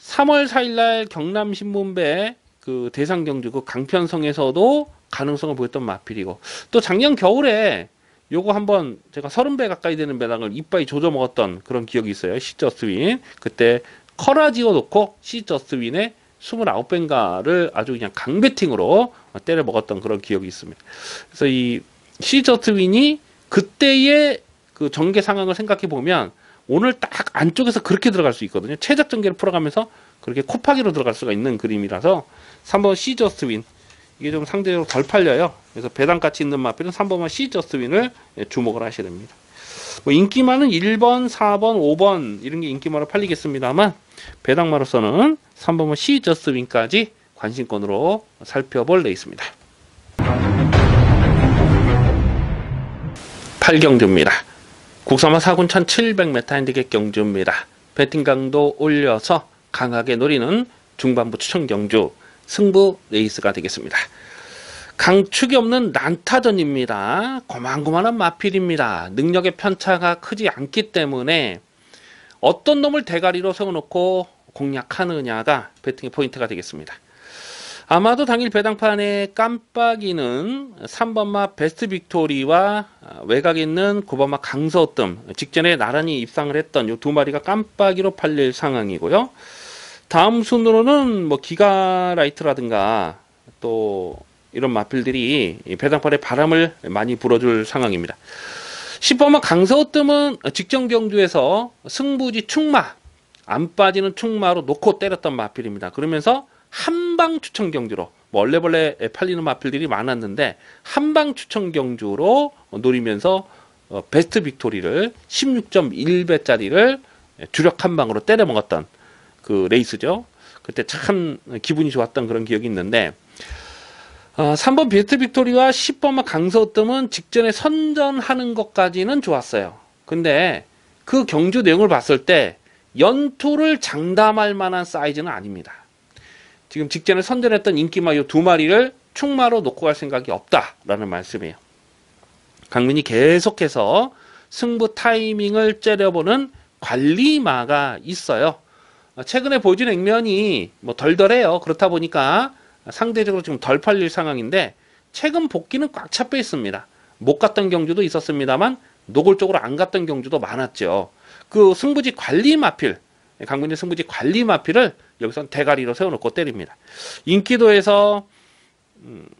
3월 4일날 경남신문배 그 대상 경주 그 강편성에서도 가능성을 보였던 마필이고, 또 작년 겨울에 요거 한번 제가 30배 가까이 되는 배당을 이빠이 조져 먹었던 그런 기억이 있어요. 시저스윈. 그때 커라지어 놓고 시저스윈의 29배인가를 아주 그냥 강배팅으로 때려 먹었던 그런 기억이 있습니다. 그래서 이 시저스윈이 그때의 그 전개 상황을 생각해 보면 오늘 딱 안쪽에서 그렇게 들어갈 수 있거든요. 최적 전개를 풀어가면서 그렇게 코파기로 들어갈 수가 있는 그림이라서 3번 시저스윈, 이게 좀 상대적으로 덜 팔려요. 그래서 배당가치 있는 마필은 3번만 시저스윈을 주목을 하셔야 됩니다. 뭐 인기마는 1번, 4번, 5번 이런 게 인기마로 팔리겠습니다만, 배당마로서는 3번만 시저스윈까지 관심권으로 살펴볼 레이스입니다. 8경주입니다. 국산화 4군 1700m 핸디캡 경주입니다. 배팅 강도 올려서 강하게 노리는 중반부 추천 경주 승부 레이스가 되겠습니다. 강축이 없는 난타전입니다. 고만고만한 마필입니다. 능력의 편차가 크지 않기 때문에 어떤 놈을 대가리로 세워놓고 공략하느냐가 배팅의 포인트가 되겠습니다. 아마도 당일 배당판의 깜빡이는 3번마 베스트 빅토리와 외곽에 있는 9번마 강서뜸, 직전에 나란히 입상을 했던 이 두 마리가 깜빡이로 팔릴 상황이고요. 다음 순으로는 뭐 기가라이트라든가 또 이런 마필들이 배당판에 바람을 많이 불어줄 상황입니다. 10번마 강서뜸은 직전 경주에서 승부지 충마, 안 빠지는 충마로 놓고 때렸던 마필입니다. 그러면서 한방 추천 경주로, 뭐 얼레벌레 팔리는 마필들이 많았는데 한방 추천 경주로 노리면서 베스트 빅토리를 16.1배짜리를 주력 한방으로 때려 먹었던 그 레이스죠. 그때 참 기분이 좋았던 그런 기억이 있는데, 3번 베스트 빅토리와 10번만 강서뜸은 직전에 선전하는 것까지는 좋았어요. 근데 그 경주 내용을 봤을 때 연투를 장담할 만한 사이즈는 아닙니다. 지금 직전에 선전했던 인기마 요 두 마리를 충마로 놓고 갈 생각이 없다라는 말씀이에요. 강민이 계속해서 승부 타이밍을 째려보는 관리마가 있어요. 최근에 보여준 액면이 뭐 덜덜해요. 그렇다 보니까 상대적으로 지금 덜 팔릴 상황인데, 최근 복귀는 꽉 차 빼 있습니다. 못 갔던 경주도 있었습니다만 노골적으로 안 갔던 경주도 많았죠. 그 승부지 관리 마필, 강민의 승부지 관리 마필을 여기선 대가리로 세워놓고 때립니다. 인기도에서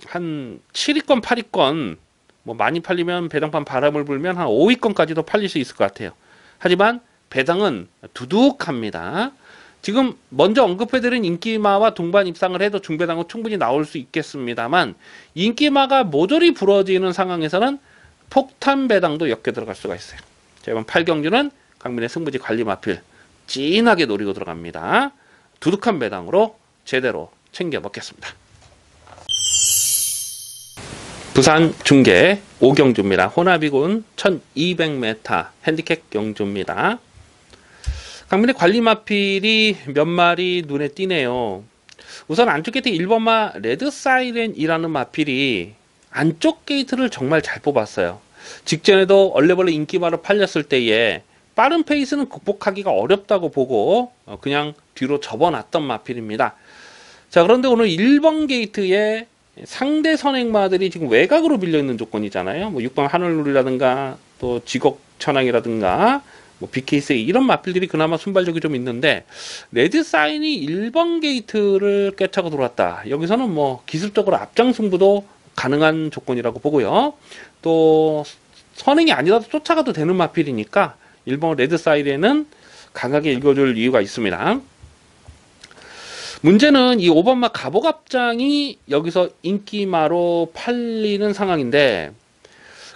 한 7위권, 8위권, 뭐 많이 팔리면 배당판 바람을 불면 한 5위권까지도 팔릴 수 있을 것 같아요. 하지만 배당은 두둑합니다. 지금 먼저 언급해드린 인기마와 동반 입상을 해도 중배당은 충분히 나올 수 있겠습니다만, 인기마가 모조리 부러지는 상황에서는 폭탄 배당도 엮여 들어갈 수가 있어요. 자, 이번 8경주는 강민의 승부지 관리 마필 찐하게 노리고 들어갑니다. 두둑한 배당으로 제대로 챙겨 먹겠습니다. 부산 중계 5경주입니다. 호나비군 1200m 핸디캡 경주입니다. 강민의 관리 마필이 몇 마리 눈에 띄네요. 우선 안쪽 게이트 1번마 레드 사이렌이라는 마필이 안쪽 게이트를 정말 잘 뽑았어요. 직전에도 얼레벌레 인기마로 팔렸을 때에 빠른 페이스는 극복하기가 어렵다고 보고 그냥 뒤로 접어놨던 마필입니다. 자, 그런데 오늘 1번 게이트에 상대 선행마들이 지금 외곽으로 밀려있는 조건이잖아요. 뭐 6번 하늘놀이라든가 또 지곡천왕이라든가 뭐 BKC 이런 마필들이 그나마 순발력이 좀 있는데, 레드 사인이 1번 게이트를 꿰차고 들어왔다. 여기서는 뭐 기술적으로 앞장 승부도 가능한 조건이라고 보고요. 또 선행이 아니라도 쫓아가도 되는 마필이니까 1번 레드 사이드에는 강하게 읽어줄 이유가 있습니다. 문제는 이 5번마 갑오갑장이 여기서 인기마로 팔리는 상황인데,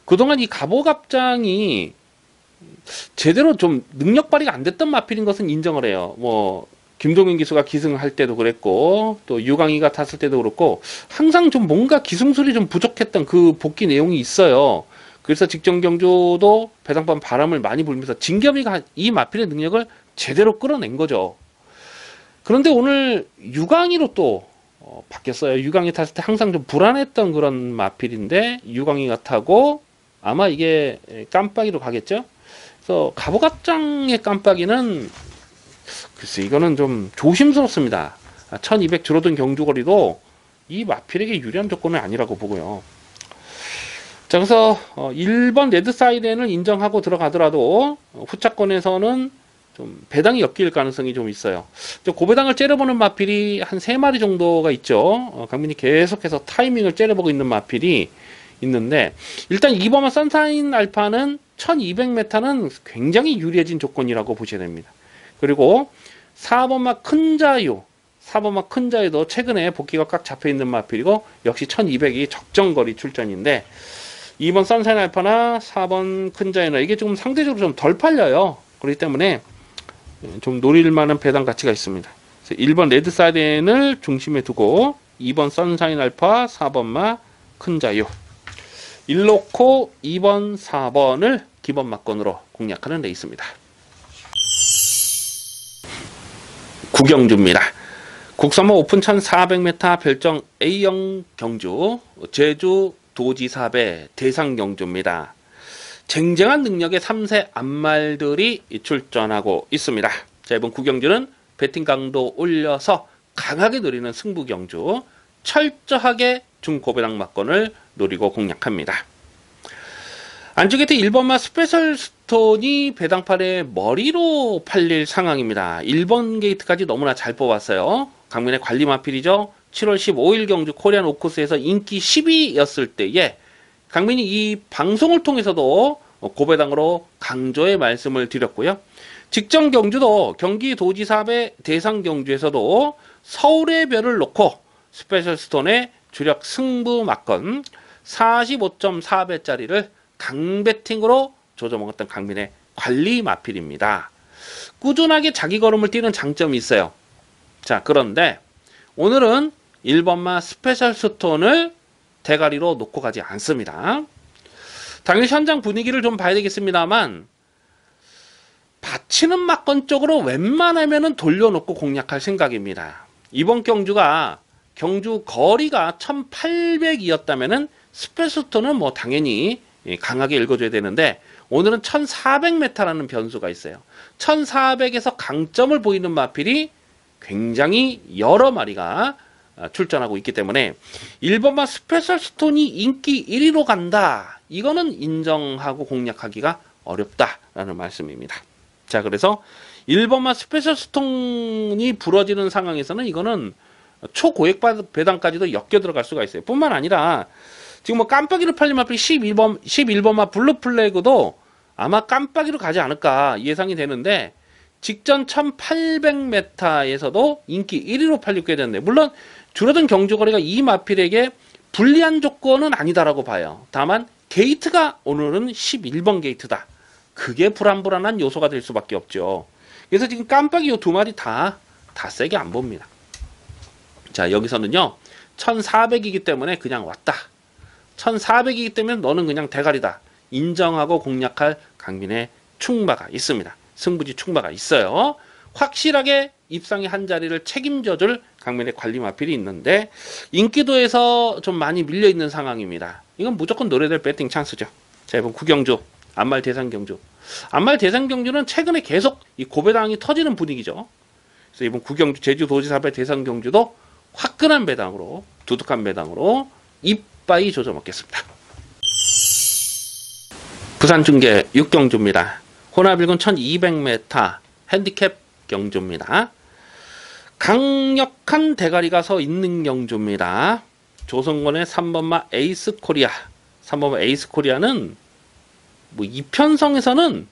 그동안 이 갑오갑장이 제대로 좀 능력 발휘가 안 됐던 마필인 것은 인정을 해요. 뭐 김동현 기수가 기승할 때도 그랬고, 또 유광희가 탔을 때도 그렇고, 항상 좀 뭔가 기승술이 좀 부족했던 그 복귀 내용이 있어요. 그래서 직전 경주도 배당판 바람을 많이 불면서 진겸이가 이 마필의 능력을 제대로 끌어낸 거죠. 그런데 오늘 유광희로 또 바뀌었어요. 유광희 탔을 때 항상 좀 불안했던 그런 마필인데 유광희가 타고 아마 이게 깜빡이로 가겠죠. 그래서 갑오갑장의 깜빡이는 글쎄 이거는 좀 조심스럽습니다. 1200 줄어든 경주거리도 이 마필에게 유리한 조건은 아니라고 보고요. 자, 그래서 1번 레드사이드는 인정하고 들어가더라도 후차권에서는 좀 배당이 엮일 가능성이 좀 있어요. 고배당을 째려보는 마필이 한 3마리 정도가 있죠. 강민이 계속해서 타이밍을 째려보고 있는 마필이 있는데, 일단 2번마 선샤인 알파는 1200m는 굉장히 유리해진 조건이라고 보셔야 됩니다. 그리고 4번마 큰자유, 4번마 큰자유도 최근에 복귀가 꽉 잡혀있는 마필이고 역시 1200이 적정거리 출전인데, 2번 선샤인 알파나 4번 큰자유나 이게 좀 상대적으로 좀 덜 팔려요. 그렇기 때문에 좀 노릴 만한 배당 가치가 있습니다. 1번 레드사이드를 중심에 두고 2번 선샤인 알파, 4번마 큰자유 1놓고 2번, 4번을 기본 막건으로 공략하는 레이스입니다. 구경주입니다. 국산모 오픈 1400m 별정 A형 경주, 제주 도지사배 대상 경주입니다. 쟁쟁한 능력의 3세 암말들이 출전하고 있습니다. 자, 이번 구경주는 배팅 강도 올려서 강하게 노리는 승부 경주, 철저하게 중고배당 막건을 노리고 공략합니다. 안쪽에 1번마 스페셜 스톤이 배당판의 머리로 팔릴 상황입니다. 1번 게이트까지 너무나 잘 뽑았어요. 강민의 관리 마필이죠. 7월 15일 경주 코리안 오코스에서 인기 10위였을 때에 강민이 이 방송을 통해서도 고배당으로 강조의 말씀을 드렸고요. 직전 경주도 경기도지사배 대상 경주에서도 서울의 별을 놓고 스페셜 스톤의 주력 승부 막건 45.4배짜리를 강배팅으로 조져먹었던 강민의 관리 마필입니다. 꾸준하게 자기 걸음을 뛰는 장점이 있어요. 자, 그런데 오늘은 1번마 스페셜 스톤을 대가리로 놓고 가지 않습니다. 당연히 현장 분위기를 좀 봐야 되겠습니다만, 받치는 막건 쪽으로 웬만하면 돌려놓고 공략할 생각입니다. 이번 경주가 경주 거리가 1800이었다면 스페셜 스톤은 뭐 당연히 강하게 읽어줘야 되는데, 오늘은 1400m라는 변수가 있어요. 1400에서 강점을 보이는 마필이 굉장히 여러 마리가 출전하고 있기 때문에 1번마 스페셜 스톤이 인기 1위로 간다, 이거는 인정하고 공략하기가 어렵다라는 말씀입니다. 자, 그래서 1번마 스페셜 스톤이 부러지는 상황에서는 이거는 초고액 배당까지도 엮여 들어갈 수가 있어요. 뿐만 아니라 지금 뭐 깜빡이로 팔린 마필 11번마 블루 플래그도 아마 깜빡이로 가지 않을까 예상이 되는데, 직전 1800m에서도 인기 1위로 팔리고 되는데, 물론 줄어든 경주거리가 이 마필에게 불리한 조건은 아니다라고 봐요. 다만 게이트가 오늘은 11번 게이트다, 그게 불안불안한 요소가 될 수밖에 없죠. 그래서 지금 깜빡이 요 두 마리 다 세게 안 봅니다. 자, 여기서는요 1400이기 때문에 그냥 왔다, 1400이기 때문에 너는 그냥 대가리다 인정하고 공략할 강민의 충마가 있습니다. 승부지 충마가 있어요. 확실하게 입상의 한 자리를 책임져줄 강민의 관리 마필이 있는데, 인기도에서 좀 많이 밀려있는 상황입니다. 이건 무조건 노려될 배팅 찬스죠. 자, 이번 구경주, 안말 대상 경주. 안말 대상 경주는 최근에 계속 이 고배당이 터지는 분위기죠. 그래서 이번 구경주 제주도지사배 대상 경주도 화끈한 배당으로, 두둑한 배당으로 이빠이 조져 먹겠습니다. 부산 중계 6경주입니다. 혼합 1군 1200m 핸디캡 경주입니다. 강력한 대가리가 서 있는 경주입니다. 조성권의 3번마 에이스 코리아. 3번마 에이스 코리아는 뭐 이편성에서는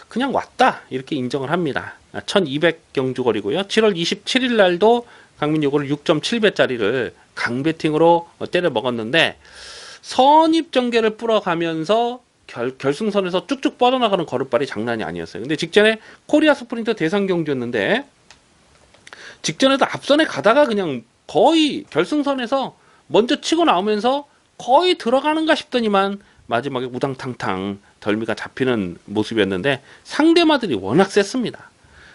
그냥 왔다 이렇게 인정을 합니다. 1200 경주거리고요. 7월 27일 날도 강민 요거를 6.7배짜리를 강배팅으로 때려 먹었는데 선입 전개를 뿌려가면서 결승선에서 쭉쭉 뻗어나가는 걸음발이 장난이 아니었어요. 근데 직전에 코리아 스프린터 대상 경주였는데 직전에도 앞선에 가다가 그냥 거의 결승선에서 먼저 치고 나오면서 거의 들어가는가 싶더니만 마지막에 우당탕탕 덜미가 잡히는 모습이었는데 상대마들이 워낙 셌습니다.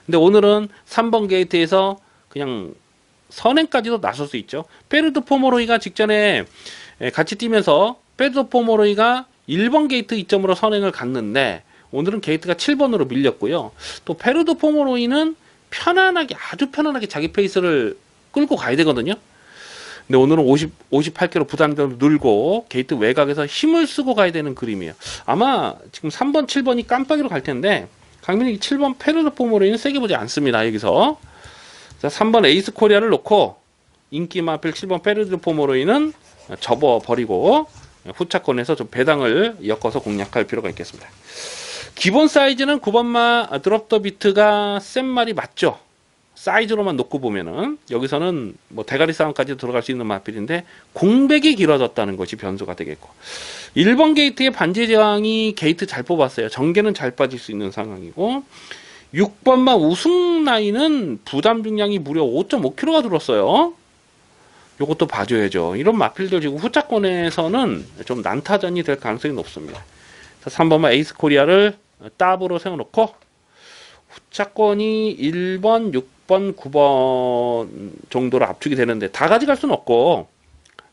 근데 오늘은 3번 게이트에서 그냥 선행까지도 나설 수 있죠. 페르드 포모로이가 직전에 같이 뛰면서 페르드 포모로이가 1번 게이트 이점으로 선행을 갔는데 오늘은 게이트가 7번으로 밀렸고요. 또 페르드 포모로이는 편안하게, 아주 편안하게 자기 페이스를 끌고 가야 되거든요. 근데 오늘은 58km 부담감을 늘고 게이트 외곽에서 힘을 쓰고 가야 되는 그림이에요. 아마 지금 3번, 7번이 깜빡이로 갈 텐데 강민이 7번 페르드 포모로이는 세게 보지 않습니다. 여기서 자, 3번 에이스 코리아를 놓고 인기 마필 7번 페르드 포모로이는 접어버리고 후차권에서 좀 배당을 엮어서 공략할 필요가 있겠습니다. 기본 사이즈는 9번마 드롭 더 비트가 센 말이 맞죠. 사이즈로만 놓고 보면은 여기서는 뭐 대가리 싸움까지 들어갈 수 있는 마필인데 공백이 길어졌다는 것이 변수가 되겠고 1번 게이트의 반지 제왕이 게이트 잘 뽑았어요. 전개는 잘 빠질 수 있는 상황이고 6번마 우승 라인은 부담 중량이 무려 5.5kg가 들었어요. 요것도 봐줘야죠. 이런 마필들 지금 후차권에서는 좀 난타전이 될 가능성이 높습니다. 3번마 에이스 코리아를 따브로 세워놓고 후차권이 1번, 6번, 9번 정도로 압축이 되는데 다 가져갈 수는 없고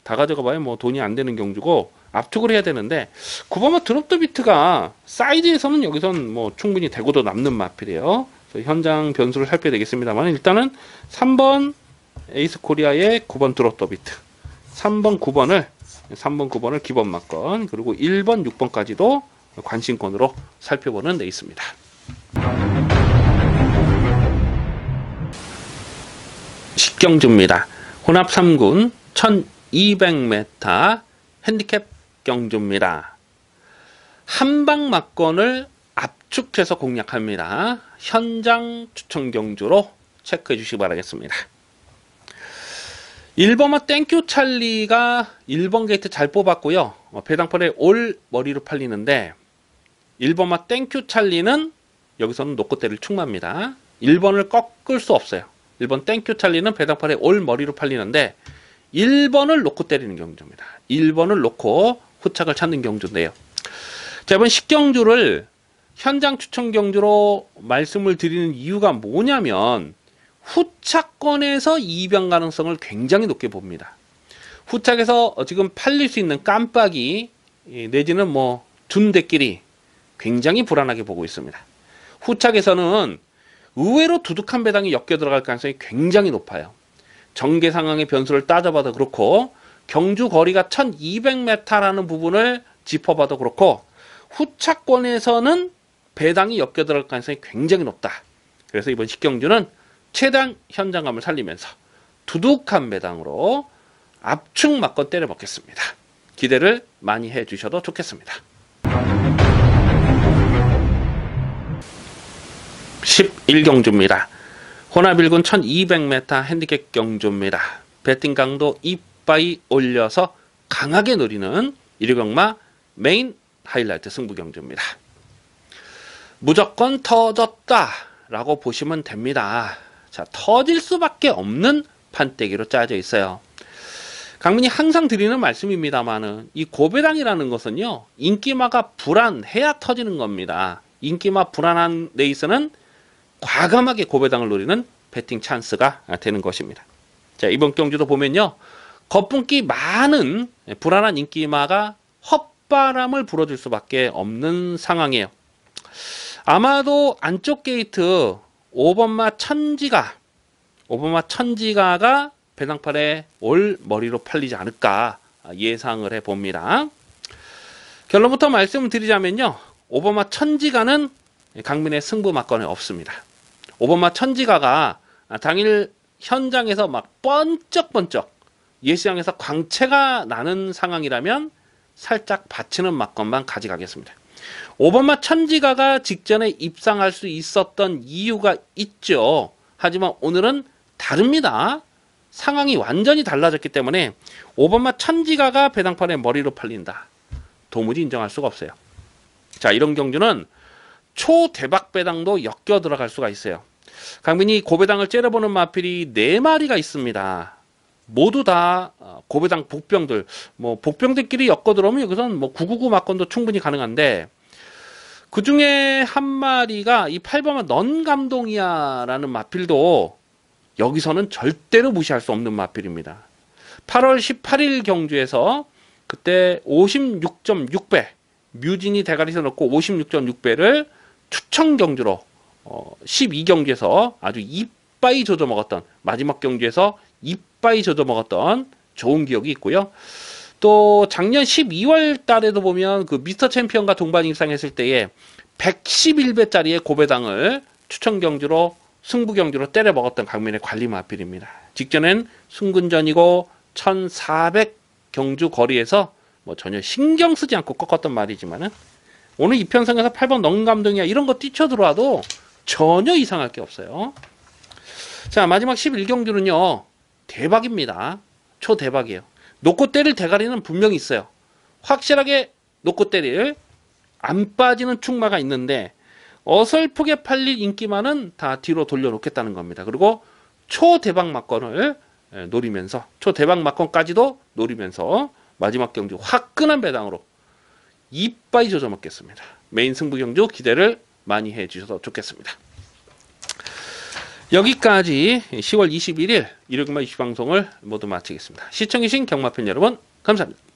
다 가져가봐야 뭐 돈이 안 되는 경주고 압축을 해야 되는데 9번마 드롭 더 비트가 사이드에서는 여기선 뭐 충분히 대고도 남는 마필이에요. 현장 변수를 살펴야 되겠습니다만 일단은 3번 에이스 코리아의 9번 드롭 더 비트 3번 9번을 기본 막건 그리고 1번 6번까지도 관심권으로 살펴보는 데 있습니다. 식경주입니다. 혼합 3군 1200m 핸디캡 경주입니다. 한방 막건을 압축해서 공략합니다. 현장 추천 경주로 체크해 주시기 바라겠습니다. 1번마 땡큐 찰리가 1번 게이트 잘 뽑았고요. 배당펄에 올 머리로 팔리는데 1번마 땡큐 찰리는 여기서는 놓고 때릴 충마입니다. 1번을 꺾을 수 없어요. 1번 땡큐 찰리는 배당펄에 올 머리로 팔리는데 1번을 놓고 때리는 경주입니다. 1번을 놓고 후착을 찾는 경주인데요. 자, 이번 식경주를 현장 추천 경주로 말씀을 드리는 이유가 뭐냐면 후차권에서 이변 가능성을 굉장히 높게 봅니다. 후착에서 지금 팔릴 수 있는 깜빡이 내지는 뭐 둔대끼리 굉장히 불안하게 보고 있습니다. 후착에서는 의외로 두둑한 배당이 엮여 들어갈 가능성이 굉장히 높아요. 전개 상황의 변수를 따져봐도 그렇고 경주 거리가 1200m라는 부분을 짚어봐도 그렇고 후차권에서는 배당이 엮여 들어갈 가능성이 굉장히 높다. 그래서 이번 식경주는 최대한 현장감을 살리면서 두둑한 배당으로 압축 막건 때려 먹겠습니다. 기대를 많이 해 주셔도 좋겠습니다. 11경주입니다. 혼합 1군 1200m 핸디캡 경주입니다. 배팅 강도 이빠이 올려서 강하게 노리는 1경마 메인 하이라이트 승부 경주입니다. 무조건 터졌다 라고 보시면 됩니다. 자, 터질 수밖에 없는 판때기로 짜져 있어요. 강민이 항상 드리는 말씀입니다만은 이 고배당이라는 것은요, 인기마가 불안해야 터지는 겁니다. 인기마 불안한 레이스는 과감하게 고배당을 노리는 배팅 찬스가 되는 것입니다. 자, 이번 경주도 보면요, 거품기 많은 불안한 인기마가 헛바람을 불어줄 수밖에 없는 상황이에요. 아마도 안쪽 게이트 5번마 천지가가 배당팔에 올 머리로 팔리지 않을까 예상을 해봅니다. 결론부터 말씀을 드리자면요. 5번마 천지가는 강민의 승부 막건에 없습니다. 5번마 천지가가 당일 현장에서 막 번쩍번쩍 예시장에서 광채가 나는 상황이라면 살짝 받치는 막건만 가져가겠습니다. 5번마 천지가가 직전에 입상할 수 있었던 이유가 있죠. 하지만 오늘은 다릅니다. 상황이 완전히 달라졌기 때문에 5번마 천지가가 배당판에 머리로 팔린다. 도무지 인정할 수가 없어요. 자, 이런 경주는 초대박 배당도 엮여 들어갈 수가 있어요. 강민이 고배당을 째려보는 마필이 4마리가 있습니다. 모두 다 고배당 복병들, 뭐 복병들끼리 엮어 들어오면 여기서는 뭐 999 막건도 충분히 가능한데, 그 중에 한 마리가 이 8번마 넌 감동이야라는 마필도 여기서는 절대로 무시할 수 없는 마필입니다. 8월 18일 경주에서 그때 56.6배 뮤진이 대가리에서 넣고 56.6배를 추천 경주로 12경주에서 아주 이빠이 조져 먹었던, 마지막 경주에서 이빠이 조져 먹었던 좋은 기억이 있고요. 또 작년 12월 달에도 보면 그 미스터 챔피언과 동반 입상했을 때에 111배짜리의 고배당을 추천 경주로 승부 경주로 때려 먹었던 강민의 관리 마필입니다. 직전엔 승군전이고 1400 경주 거리에서 뭐 전혀 신경 쓰지 않고 꺾었던 말이지만은 오늘 이편성에서 8번 넌 감동이야 이런 거 뛰쳐 들어와도 전혀 이상할 게 없어요. 자, 마지막 11경주는요 대박입니다. 초대박이에요. 놓고 때릴 대가리는 분명히 있어요. 확실하게 놓고 때릴 안 빠지는 축마가 있는데 어설프게 팔릴 인기만은 다 뒤로 돌려놓겠다는 겁니다. 그리고 초대박 막건을 노리면서, 초대박 막건까지도 노리면서 마지막 경주 화끈한 배당으로 이빠이 조져 먹겠습니다. 메인 승부 경주 기대를 많이 해주셔서 좋겠습니다. 여기까지 10월 21일 일요일마 이슈 방송을 모두 마치겠습니다. 시청해주신 경마팬 여러분 감사합니다.